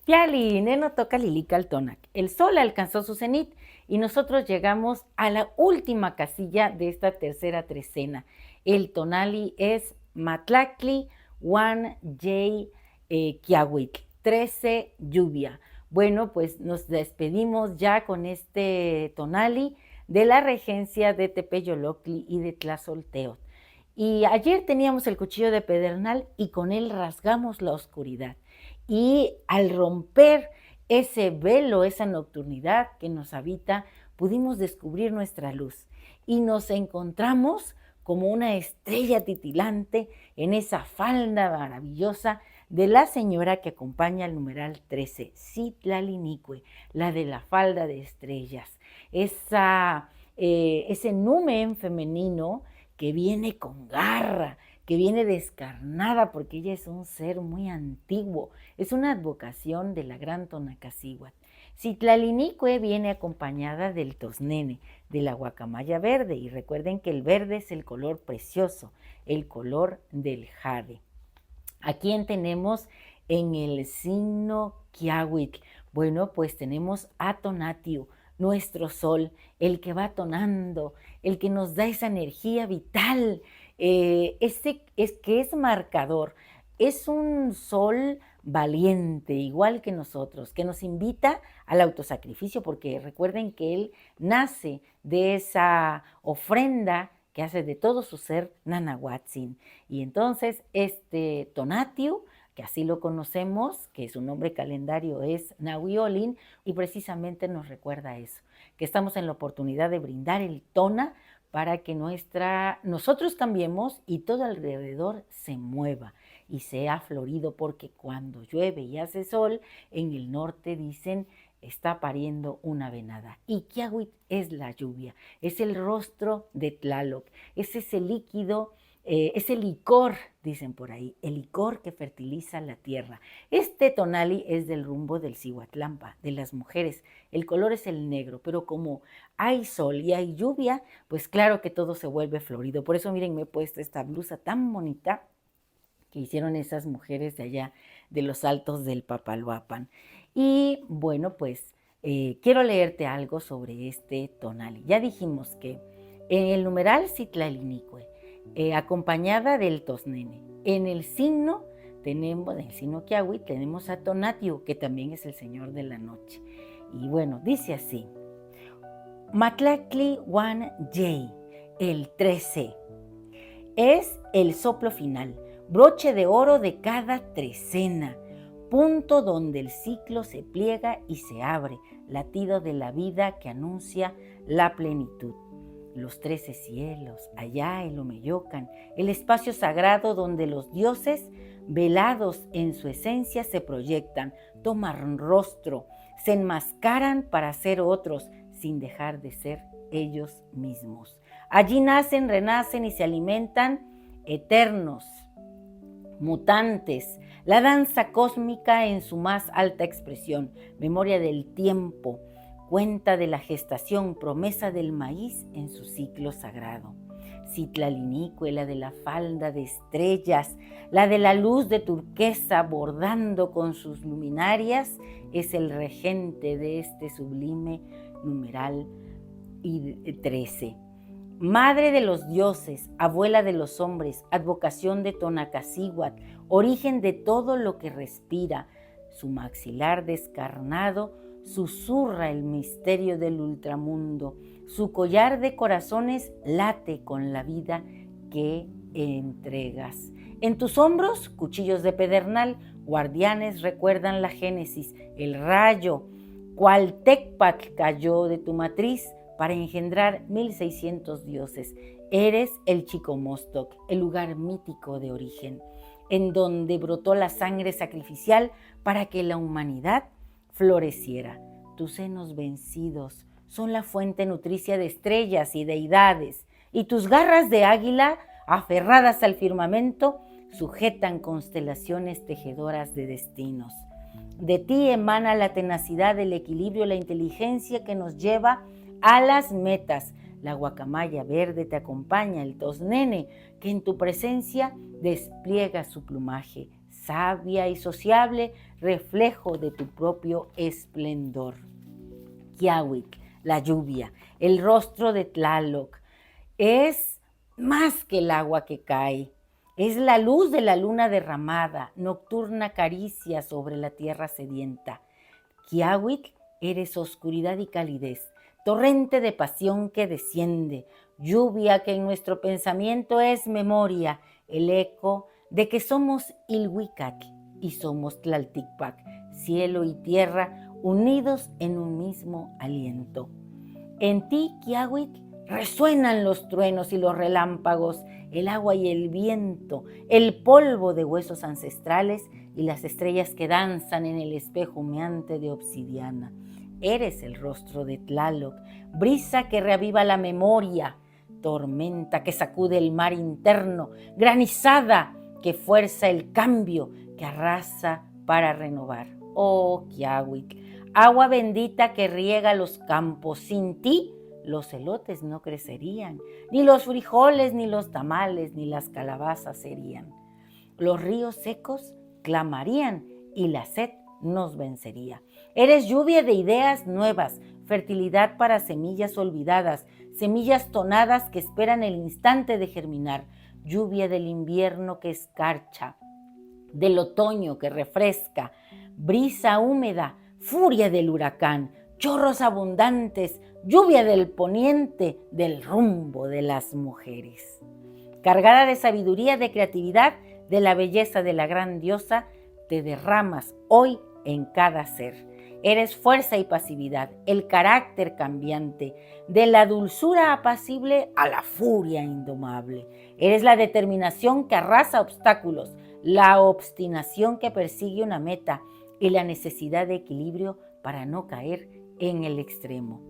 Piali, Neno toca Lilical El sol alcanzó su cenit y nosotros llegamos a la última casilla de esta tercera trecena. El tonali es Matlacli, Juan J. Kiawitl, 13 lluvia. Bueno, pues nos despedimos ya con este tonali de la regencia de Tepeyolocli y de Tlazolteotl. Y ayer teníamos el cuchillo de pedernal y con él rasgamos la oscuridad. Y al romper ese velo, esa nocturnidad que nos habita, pudimos descubrir nuestra luz y nos encontramos como una estrella titilante en esa falda maravillosa de la señora que acompaña al numeral 13, Citlalinicue, la de la falda de estrellas. Ese numen femenino que viene con garra, que viene descarnada porque ella es un ser muy antiguo, es una advocación de la gran Tonacacíhuatl. Citlalinicue viene acompañada del tosnene, de la guacamaya verde, y recuerden que el verde es el color precioso, el color del jade. ¿A quién tenemos en el signo Quiahuitl? Bueno, pues tenemos a Tonatiuh, nuestro sol, el que va tonando, el que nos da esa energía vital, que es marcador. Es un sol valiente, igual que nosotros, que nos invita al autosacrificio, porque recuerden que él nace de esa ofrenda que hace de todo su ser Nanahuatzin. Y entonces este Tonatiuh, que así lo conocemos, que su nombre calendario es Nahuiolin, y precisamente nos recuerda eso, que estamos en la oportunidad de brindar el tona para que nosotros cambiemos y todo alrededor se mueva y sea florido, porque cuando llueve y hace sol, en el norte dicen está pariendo una venada. Y Quiahuitl es la lluvia, es el rostro de Tlaloc, es ese líquido, ese licor, dicen por ahí, el licor que fertiliza la tierra. Este tonali es del rumbo del Cihuatlampa, de las mujeres. El color es el negro, pero como hay sol y hay lluvia, pues claro que todo se vuelve florido. Por eso miren, me he puesto esta blusa tan bonita que hicieron esas mujeres de allá de los altos del Papaloapan. Y bueno, pues quiero leerte algo sobre este tonali. Ya dijimos que en el numeral Citlalinicue, acompañada del tosnene. En el signo Quiahuitl, tenemos a Tonatiuh, que también es el señor de la noche. Y bueno, dice así: Matlacli Wan J, el 13, es el soplo final, broche de oro de cada trecena, punto donde el ciclo se pliega y se abre, latido de la vida que anuncia la plenitud. Los 13 cielos, allá el Omeyocan, el espacio sagrado donde los dioses, velados en su esencia, se proyectan, toman rostro, se enmascaran para ser otros, sin dejar de ser ellos mismos. Allí nacen, renacen y se alimentan eternos, mutantes, la danza cósmica en su más alta expresión, memoria del tiempo, cuenta de la gestación, promesa del maíz en su ciclo sagrado. Citlalinicue, la de la falda de estrellas, la de la luz de turquesa bordando con sus luminarias, es el regente de este sublime numeral 13. Madre de los dioses, abuela de los hombres, advocación de Tonacacíhuatl, origen de todo lo que respira, su maxilar descarnado susurra el misterio del ultramundo, su collar de corazones late con la vida que entregas. En tus hombros, cuchillos de pedernal, guardianes recuerdan la génesis, el rayo, cual Tecpatl cayó de tu matriz para engendrar 1600 dioses. Eres el Chicomostoc, el lugar mítico de origen, en donde brotó la sangre sacrificial para que la humanidad floreciera. Tus senos vencidos son la fuente nutricia de estrellas y deidades, y tus garras de águila, aferradas al firmamento, sujetan constelaciones tejedoras de destinos. De ti emana la tenacidad, el equilibrio, la inteligencia que nos lleva a las metas. La guacamaya verde te acompaña, el tosnene, que en tu presencia despliega su plumaje, sabia y sociable, reflejo de tu propio esplendor. Kiawitl, la lluvia, el rostro de Tlaloc, es más que el agua que cae. Es la luz de la luna derramada, nocturna caricia sobre la tierra sedienta. Kiawitl, eres oscuridad y calidez, torrente de pasión que desciende, lluvia que en nuestro pensamiento es memoria, el eco de que somos Ilhuicatl y somos Tlalticpac, cielo y tierra unidos en un mismo aliento. En ti, Kiawitl, resuenan los truenos y los relámpagos, el agua y el viento, el polvo de huesos ancestrales y las estrellas que danzan en el espejo humeante de obsidiana. Eres el rostro de Tlaloc, brisa que reaviva la memoria, tormenta que sacude el mar interno, granizada que fuerza el cambio, que arrasa para renovar. Oh, Kiawitl, agua bendita que riega los campos, sin ti los elotes no crecerían, ni los frijoles, ni los tamales, ni las calabazas serían. Los ríos secos clamarían y la sed nos vencería. Eres lluvia de ideas nuevas, fertilidad para semillas olvidadas, semillas tonadas que esperan el instante de germinar, lluvia del invierno que escarcha, del otoño que refresca, brisa húmeda, furia del huracán, chorros abundantes, lluvia del poniente, del rumbo de las mujeres. Cargada de sabiduría, de creatividad, de la belleza de la gran diosa, te derramas hoy en cada ser. Eres fuerza y pasividad, el carácter cambiante, de la dulzura apacible a la furia indomable. Eres la determinación que arrasa obstáculos, la obstinación que persigue una meta y la necesidad de equilibrio para no caer en el extremo.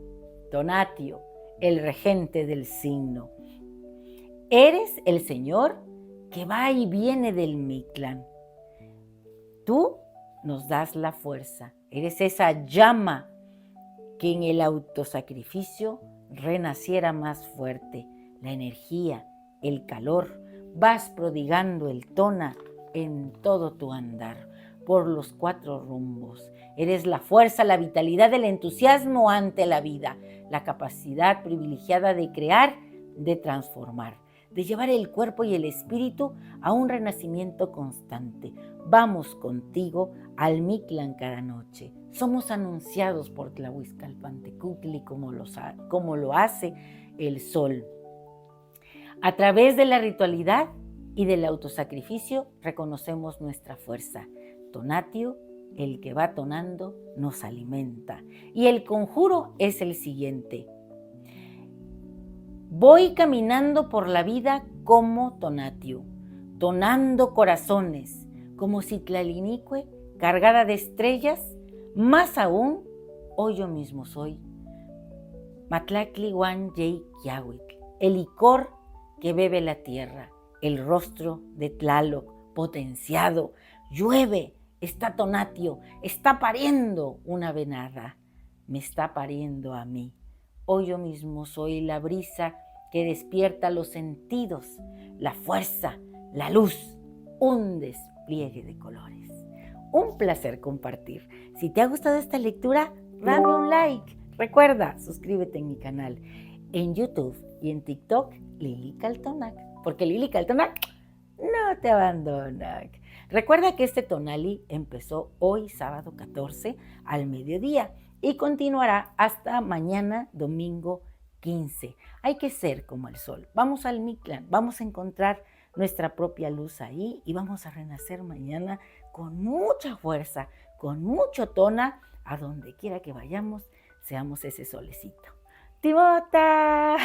Tonatio, el regente del signo. Eres el señor que va y viene del Mictlán. Tú nos das la fuerza. Eres esa llama que en el autosacrificio renaciera más fuerte. La energía, el calor, vas prodigando el tona en todo tu andar, por los 4 rumbos. Eres la fuerza, la vitalidad, el entusiasmo ante la vida, la capacidad privilegiada de crear, de transformar, de llevar el cuerpo y el espíritu a un renacimiento constante. Vamos contigo al Mictlán cada noche. Somos anunciados por Tlahuizcalpantecutli como lo hace el sol. A través de la ritualidad y del autosacrificio reconocemos nuestra fuerza. Tonatio, el que va tonando, nos alimenta. Y el conjuro es el siguiente. Voy caminando por la vida como Tonatio, tonando corazones, como Citlalinicue, cargada de estrellas, más aún, hoy yo mismo soy. Matlactli Huan Yei Kiawitl, el licor que bebe la tierra, el rostro de Tlaloc, potenciado, llueve, está Tonatio, está pariendo una venada, me está pariendo a mí. Hoy yo mismo soy la brisa que despierta los sentidos, la fuerza, la luz, un despliegue de colores. Un placer compartir. Si te ha gustado esta lectura, dame un like. Recuerda, suscríbete en mi canal en YouTube y en TikTok, Lili Caltonac, porque Lili Caltonac no te abandona. Recuerda que este Tonali empezó hoy, sábado 14, al mediodía y continuará hasta mañana, domingo 15. Hay que ser como el sol. Vamos al Mictlán, vamos a encontrar nuestra propia luz ahí y vamos a renacer mañana con mucha fuerza, con mucho tona, a donde quiera que vayamos, seamos ese solecito. ¡Timota!